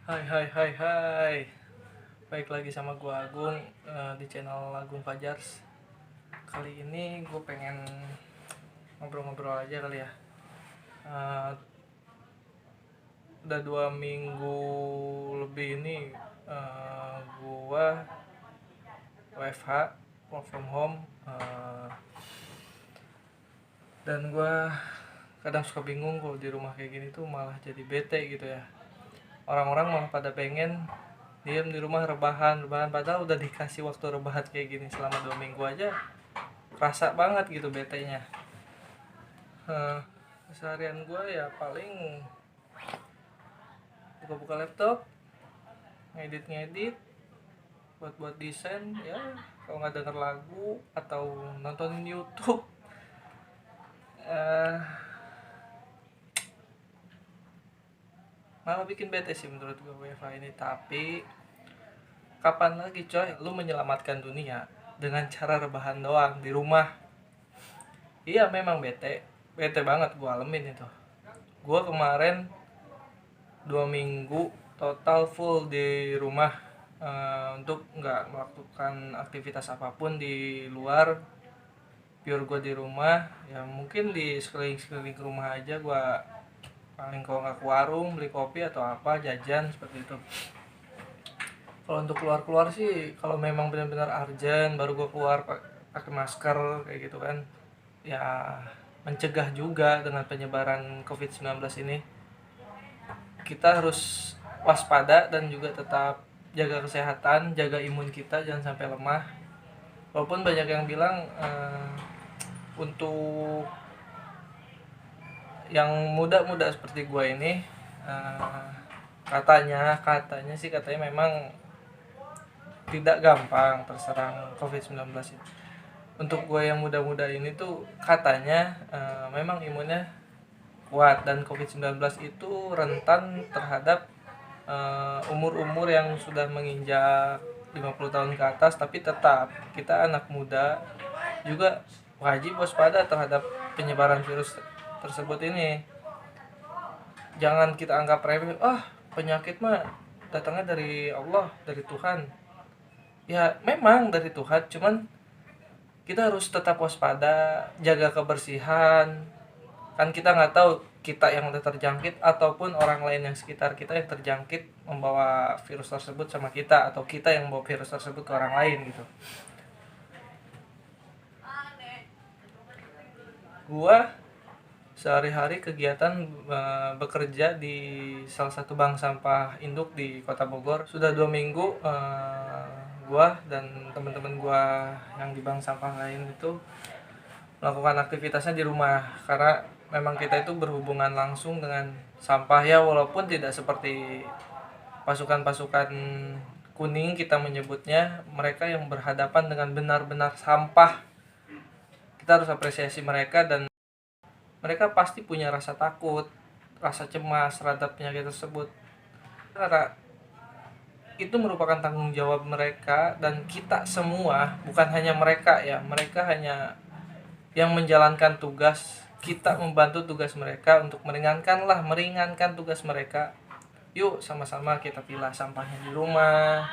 Hai hai hai hai. Baik lagi sama gua Agung di channel Agung Fajars. Kali ini gue pengen ngobrol-ngobrol aja kali ya. Eh, udah 2 minggu lebih ini gua WFH, work from home. Dan gua kadang suka bingung kalau di rumah kayak gini tuh malah jadi bete gitu ya. Orang-orang malah pada pengen diem di rumah rebahan padahal udah dikasih waktu rebahan kayak gini selama 2 minggu aja rasa banget gitu betenya. eh, Keseharian gue ya paling buka-buka laptop, ngedit-ngedit, buat-buat desain ya, kalau nggak denger lagu atau nontonin YouTube. eh Malah bikin bete sih menurut gue WFH ini. Tapi kapan lagi coy lu menyelamatkan dunia dengan cara rebahan doang di rumah? Iya memang bete banget gue alamin itu. Gue kemarin 2 minggu total full di rumah, untuk nggak melakukan aktivitas apapun di luar, pure gue di rumah. Ya mungkin di sekeliling rumah aja gue paling kalau nggak ke warung beli kopi atau apa jajan seperti itu. Kalau untuk keluar sih kalau memang benar-benar urgent baru gue keluar pakai masker kayak gitu kan, ya mencegah juga dengan penyebaran COVID-19 ini. Kita harus waspada dan juga tetap jaga kesehatan, jaga imun kita jangan sampai lemah. Walaupun banyak yang bilang untuk yang muda-muda seperti gue ini, katanya memang tidak gampang terserang COVID-19 itu. Untuk gue yang muda-muda ini tuh katanya memang imunnya kuat, dan COVID-19 itu rentan terhadap umur-umur yang sudah menginjak 50 tahun ke atas. Tapi tetap kita anak muda juga wajib waspada terhadap penyebaran virus tersebut ini. Jangan kita anggap remeh, penyakit mah datangnya dari Allah, dari Tuhan. Ya memang dari Tuhan, cuman kita harus tetap waspada, jaga kebersihan. Kan kita nggak tahu kita yang udah terjangkit ataupun orang lain yang sekitar kita yang terjangkit membawa virus tersebut sama kita, atau kita yang membawa virus tersebut ke orang lain gitu. Gua sehari-hari kegiatan bekerja di salah satu bank sampah induk di Kota Bogor. Sudah 2 minggu gua dan teman-teman gua yang di bank sampah lain itu melakukan aktivitasnya di rumah, karena memang kita itu berhubungan langsung dengan sampah ya, walaupun tidak seperti pasukan-pasukan kuning kita menyebutnya, mereka yang berhadapan dengan benar-benar sampah. Kita harus apresiasi mereka, dan mereka pasti punya rasa takut, rasa cemas terhadap penyakit tersebut, karena itu merupakan tanggung jawab mereka dan kita semua, bukan hanya mereka ya. Mereka hanya yang menjalankan tugas, kita membantu tugas mereka untuk meringankan tugas mereka. Yuk sama-sama kita pilah sampahnya di rumah,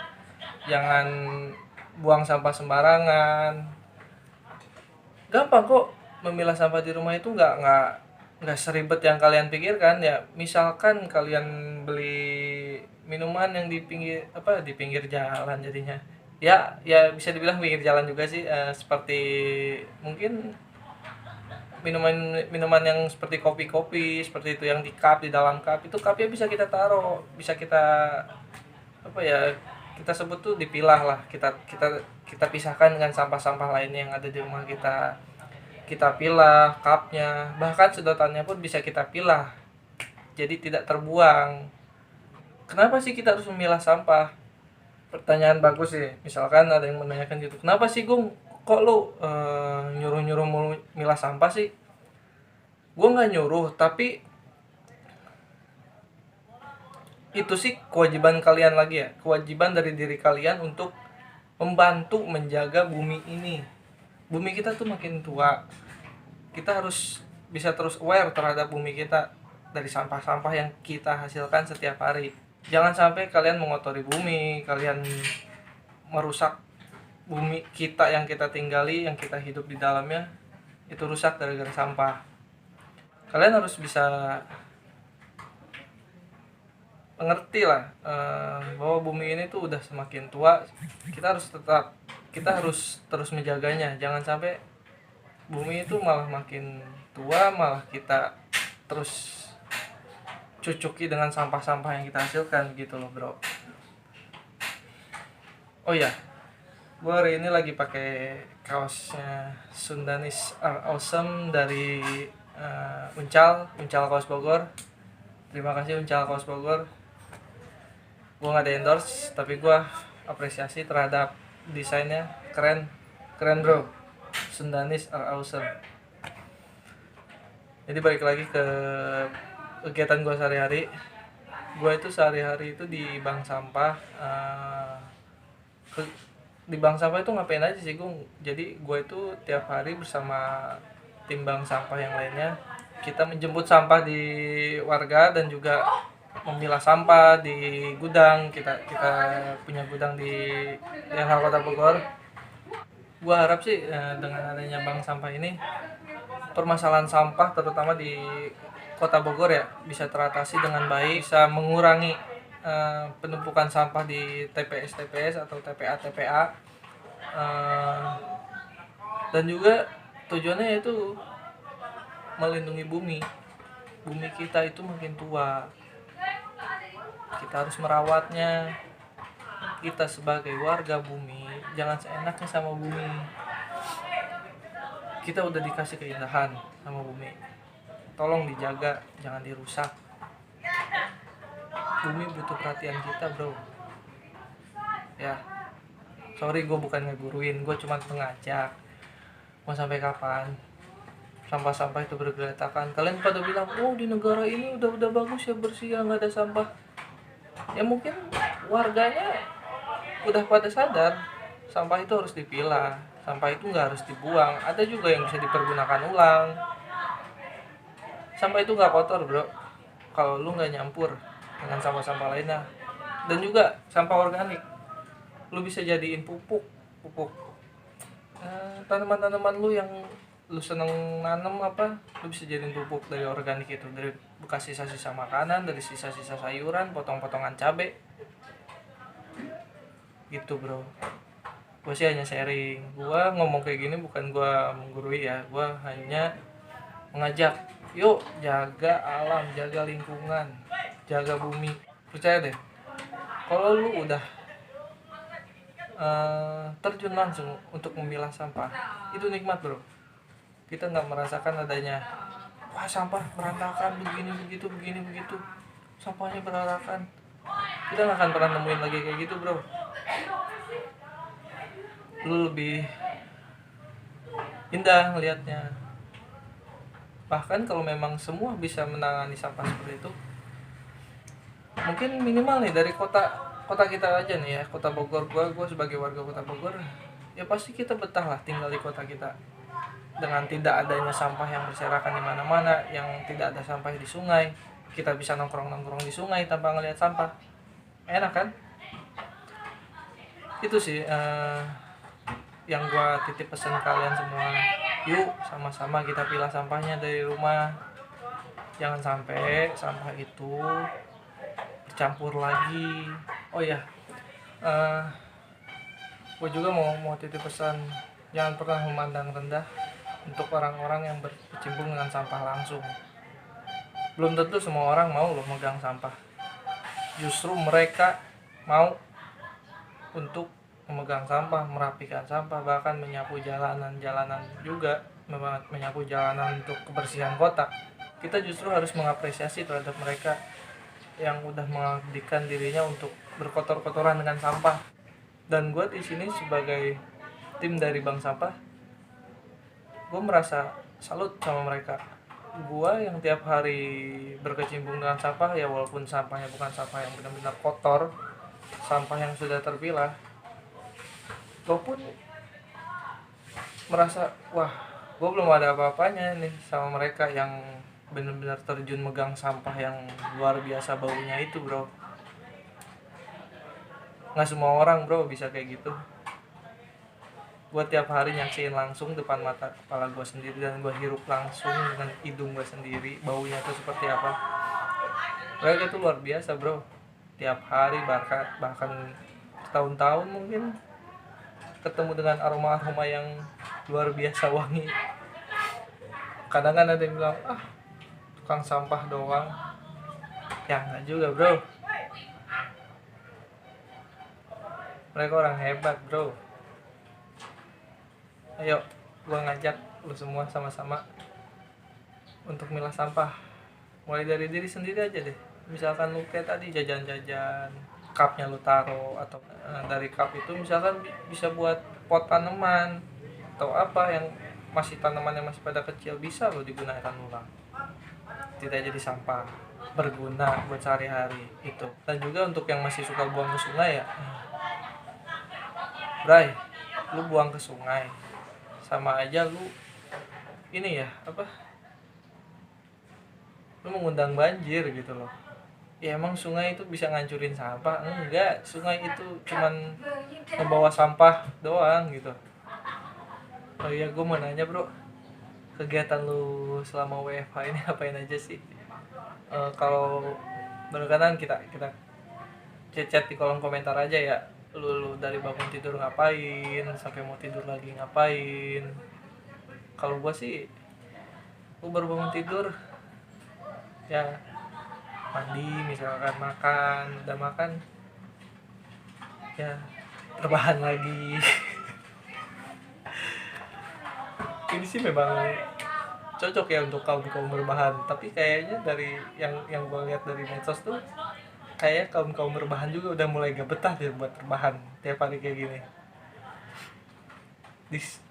jangan buang sampah sembarangan. Gampang kok memilah sampah di rumah itu, nggak seribet yang kalian pikirkan ya. Misalkan kalian beli minuman yang di pinggir jalan, jadinya ya bisa dibilang pinggir jalan juga sih, seperti mungkin minuman yang seperti kopi-kopi seperti itu yang di cup, di dalam cup itu, cupnya bisa kita taruh, bisa kita apa ya, kita sebut tuh dipilah lah, kita kita kita pisahkan dengan sampah-sampah lainnya yang ada di rumah kita. Kita pilah cupnya, bahkan sedotannya pun bisa kita pilah jadi tidak terbuang. Kenapa sih kita harus memilah sampah? Pertanyaan bagus sih. Misalkan ada yang menanyakan gitu, kenapa sih Gung, kok lu nyuruh-nyuruh milah sampah sih? Gue nggak nyuruh, tapi itu sih kewajiban kalian lagi ya, kewajiban dari diri kalian untuk membantu menjaga bumi ini. Bumi kita tuh makin tua, kita harus bisa terus aware terhadap bumi kita dari sampah-sampah yang kita hasilkan setiap hari. Jangan sampai kalian mengotori bumi, kalian merusak bumi kita yang kita tinggali, yang kita hidup di dalamnya, itu rusak gara-gara sampah. Kalian harus bisa mengerti lah bahwa bumi ini tuh udah semakin tua. Kita harus terus menjaganya. Jangan sampai bumi itu malah makin tua, malah kita terus cucuki dengan sampah-sampah yang kita hasilkan gitu loh bro. Oh iya, gue hari ini lagi pakai kaosnya Sundanis Are Awesome dari Uncal Kaos Bogor. Terima kasih Uncal Kaos Bogor. Gue nggak ada endorse, tapi gue apresiasi terhadap desainnya, keren bro. Sundanis Are Awesome. Jadi balik lagi ke kegiatan gue sehari-hari. Gue itu sehari-hari itu di bank sampah. Di bank sampah itu ngapain aja sih gue? Jadi gue itu tiap hari bersama tim bank sampah yang lainnya, kita menjemput sampah di warga dan juga memilah sampah di gudang. Kita punya gudang di daerah Kota Bogor. Gue harap sih dengan adanya bank sampah ini, permasalahan sampah terutama di Kota Bogor ya bisa teratasi dengan baik, bisa mengurangi penumpukan sampah di TPS atau TPA, dan juga tujuannya itu melindungi bumi kita itu makin tua, kita harus merawatnya. Kita sebagai warga bumi jangan seenaknya sama bumi. Kita udah dikasih keindahan sama bumi, tolong dijaga, jangan dirusak. Bumi butuh perhatian kita bro ya. Sorry gue bukan ngeguruin, gue cuma pengajak. Mau sampai kapan sampah-sampah itu bergeletakan? Kalian pada bilang, oh di negara ini udah bagus ya, bersih ya, nggak ada sampah. Ya mungkin warganya udah pada sadar sampah itu harus dipilah, sampah itu nggak harus dibuang, ada juga yang bisa dipergunakan ulang. Sampah itu nggak kotor bro kalau lu nggak nyampur dengan sampah-sampah lainnya. Dan juga sampah organik lu bisa jadiin pupuk tanaman-tanaman lu yang lu seneng nanam apa, lu bisa jadiin pupuk dari organik itu, dari bekas sisa-sisa makanan, dari sisa-sisa sayuran, potong-potongan cabai gitu bro. Gue sih hanya sharing, gue ngomong kayak gini bukan gue menggurui ya, gue hanya mengajak, yuk jaga alam, jaga lingkungan, jaga bumi. Percaya deh, kalau lu udah terjun langsung untuk memilah sampah, itu nikmat bro. Kita nggak merasakan adanya wah sampah berantakan begini begitu, sampahnya berantakan. Kita nggak akan pernah nemuin lagi kayak gitu bro. Lu lebih indah ngelihatnya. Bahkan kalau memang semua bisa menangani sampah seperti itu, mungkin minimal nih dari kota kita aja nih ya, Kota Bogor. Gue sebagai warga Kota Bogor ya pasti kita betah lah tinggal di kota kita dengan tidak adanya sampah yang berserakan di mana-mana, yang tidak ada sampah di sungai. Kita bisa nongkrong di sungai tanpa ngelihat sampah, enak kan? Itu sih yang gue titip pesan kalian semua. Yuk sama-sama kita pilah sampahnya dari rumah. Jangan sampai sampah itu bercampur lagi. Oh iya, gue juga mau titip pesan, jangan pernah memandang rendah untuk orang-orang yang berkecimpung dengan sampah langsung. Belum tentu semua orang mau loh megang sampah. Justru mereka mau untuk memegang sampah, merapikan sampah, bahkan menyapu jalanan juga, menyapu jalanan untuk kebersihan kota. Kita justru harus mengapresiasi terhadap mereka yang udah mengabdikan dirinya untuk berkotor-kotoran dengan sampah. Dan gue di sini sebagai tim dari bank sampah, gue merasa salut sama mereka. Gue yang tiap hari berkecimpung dengan sampah, ya walaupun sampahnya bukan sampah yang benar-benar kotor, sampah yang sudah terpilah, gue pun merasa wah, gue belum ada apa-apanya nih sama mereka yang benar-benar terjun megang sampah yang luar biasa baunya itu bro. nggak semua orang bro bisa kayak gitu. Gue tiap hari nyaksiin langsung depan mata kepala gue sendiri, dan gue hirup langsung dengan hidung gue sendiri baunya tuh seperti apa. Mereka itu luar biasa bro, tiap hari bahkan tahun-tahun mungkin ketemu dengan aroma-aroma yang luar biasa wangi. Kadang kan ada yang bilang, ah tukang sampah doang. Ya enggak juga bro, mereka orang hebat bro. Ayo, gua ngajak lu semua sama-sama untuk milah sampah. Mulai dari diri sendiri aja deh. Misalkan lu kayak tadi jajan-jajan, cupnya lu taruh, atau dari cup itu misalkan bisa buat pot tanaman atau apa yang masih tanaman yang masih pada kecil, bisa lo digunakan ulang, tidak jadi sampah, berguna buat sehari-hari itu. Dan juga untuk yang masih suka buang ke sungai ya, Bray, lu buang ke sungai sama aja lu ini ya apa, lu mengundang banjir gitu loh. Ya emang sungai itu bisa ngancurin sampah? Enggak, sungai itu cuman membawa sampah doang gitu. Oh iya, gue mau nanya bro, kegiatan lu selama WFH ini apain aja sih? Kalau berkenan kita chat di kolom komentar aja ya. Lu dari bangun tidur ngapain sampai mau tidur lagi ngapain. Kalau gue sih, gue baru bangun tidur ya, mandi misalkan, makan, udah makan ya rebahan lagi. Ini sih memang cocok ya untuk kaum berbahan, tapi kayaknya dari yang gue lihat dari medsos tuh kayak kaum berbahan juga udah mulai gak betah deh buat rebahan tiap hari kayak gini.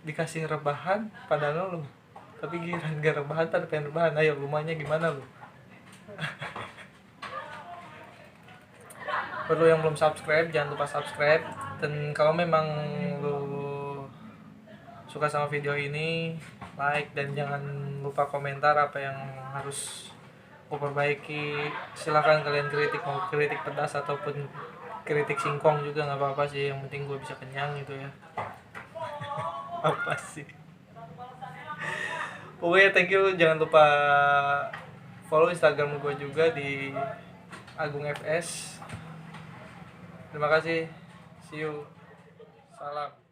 Dikasih rebahan padahal lu, tapi giliran gak rebahan tapi pengen rebahan. Ayo rumahnya gimana lu? Perlu yang belum subscribe, jangan lupa subscribe. Dan kalau memang lu suka sama video ini, like, dan jangan lupa komentar apa yang harus aku perbaiki. Silahkan kalian kritik, mau kritik pedas ataupun kritik singkong juga nggak apa-apa sih, yang penting gue bisa kenyang gitu ya. Apa sih, oke, thank you. Jangan lupa follow Instagram gue juga di Agung FS. Terima kasih, see you, salam.